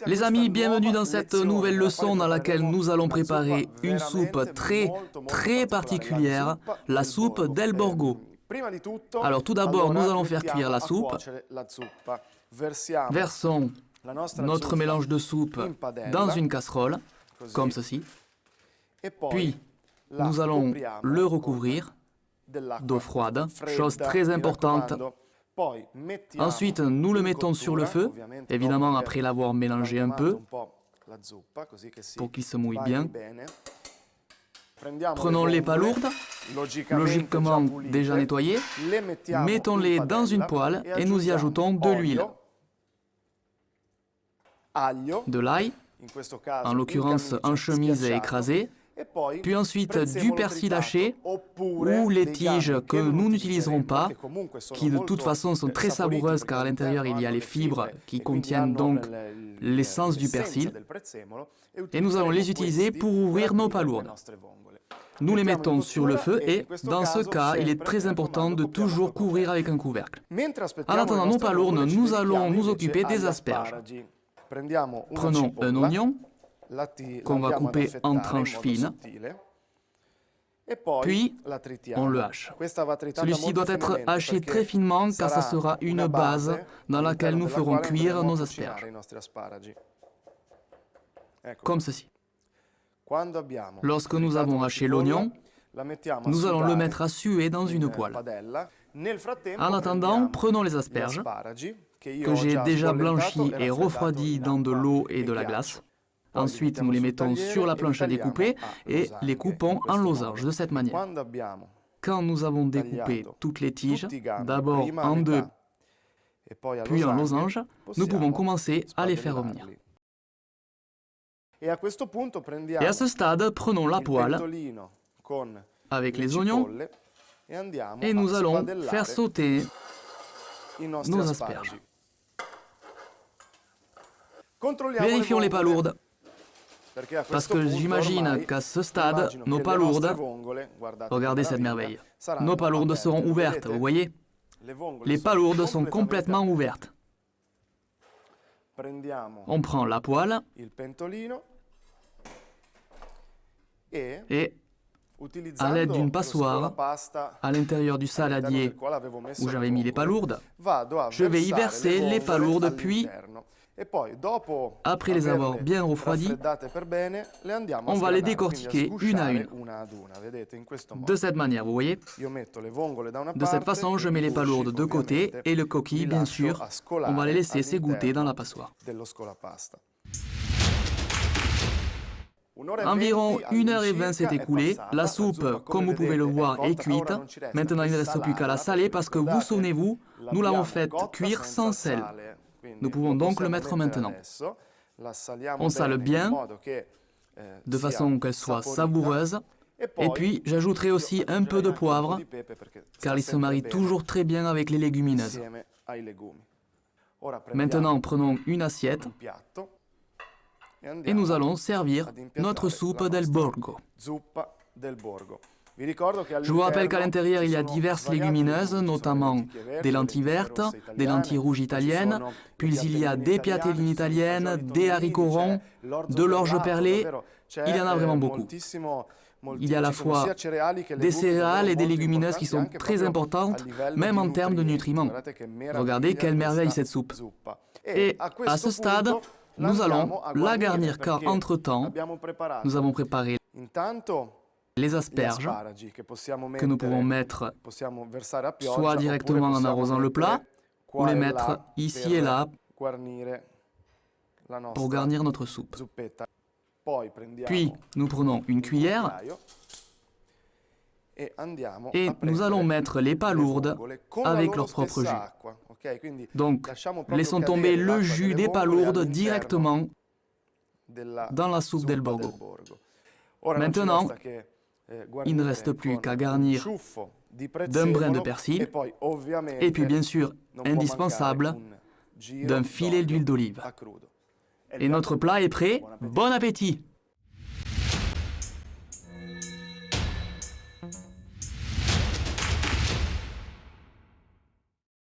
Les amis, bienvenue dans cette nouvelle leçon dans laquelle nous allons préparer une soupe très particulière, la soupe del Borgo. Alors tout d'abord, nous allons faire cuire la soupe. Versons notre mélange de soupe dans une casserole, comme ceci. Puis, nous allons le recouvrir d'eau froide, chose très importante. Ensuite, nous le mettons sur le feu, évidemment après l'avoir mélangé un peu, pour qu'il se mouille bien. Prenons les palourdes, logiquement déjà nettoyées, mettons-les dans une poêle et nous y ajoutons de l'huile, de l'ail, en l'occurrence en chemise et écrasé, puis ensuite du persil haché ou les tiges que nous n'utiliserons pas, qui de toute façon sont très savoureuses car à l'intérieur il y a les fibres qui contiennent donc l'essence du persil, et nous allons les utiliser pour ouvrir nos palourdes. Nous les mettons sur le feu et, dans ce cas, il est très important de toujours couvrir avec un couvercle. En attendant nos palourdes, nous allons nous occuper des asperges. Prenons un oignon qu'on va couper en tranches fines, puis on le hache. Celui-ci doit être haché très finement car ça sera une base dans laquelle nous ferons cuire nos asperges, comme ceci. Lorsque nous avons haché l'oignon, nous allons le mettre à suer dans une poêle. En attendant, prenons les asperges, que j'ai déjà blanchies et refroidies dans de l'eau et de la glace. Ensuite, nous les mettons sur la planche à découper et les coupons en losanges de cette manière. Quand nous avons découpé toutes les tiges, d'abord en deux, puis en losanges, nous pouvons commencer à les faire revenir. Et à ce stade, prenons la poêle avec les oignons et nous allons faire sauter nos asperges. Vérifions les palourdes, parce que j'imagine qu'à ce stade, nos palourdes, regardez cette merveille, nos palourdes seront ouvertes, vous voyez? Les palourdes sont complètement ouvertes. On prend la poêle et, à l'aide d'une passoire, à l'intérieur du saladier où j'avais mis les palourdes, je vais y verser les palourdes, puis, après les avoir bien refroidies, on va les décortiquer une à une. De cette manière, vous voyez? De cette façon, je mets les palourdes de côté et le coquille, bien sûr, on va les laisser s'égoutter dans la passoire. Environ 1h20 s'est écoulée. La soupe, comme vous pouvez le voir, est cuite. Maintenant, il ne reste plus qu'à la saler parce que, vous souvenez-vous, nous l'avons faite cuire sans sel. Nous pouvons donc le mettre maintenant. On sale bien, de façon qu'elle soit savoureuse. Et puis, j'ajouterai aussi un peu de poivre, car il se marie toujours très bien avec les légumineuses. Maintenant, prenons une assiette. Et nous allons servir notre soupe del Borgo. Je vous rappelle qu'à l'intérieur, il y a diverses légumineuses, notamment des lentilles vertes, des lentilles rouges italiennes, puis il y a des piateline italiennes, des haricots ronds, de l'orge perlée, il y en a vraiment beaucoup. Il y a à la fois des céréales et des légumineuses qui sont très importantes, même en termes de nutriments. Regardez quelle merveille cette soupe. Et à ce stade, nous allons la garnir car, entre-temps, nous avons préparé les asperges que nous pouvons mettre soit directement en arrosant le plat, ou les mettre ici et là pour garnir notre soupe. Puis, nous prenons une cuillère et nous allons mettre les palourdes avec leur propre jus. Donc, laissons tomber le jus des palourdes directement dans la soupe del Borgo. Maintenant, il ne reste plus qu'à garnir d'un brin de persil et puis bien sûr, indispensable, d'un filet d'huile d'olive. Et notre plat est prêt. Bon appétit!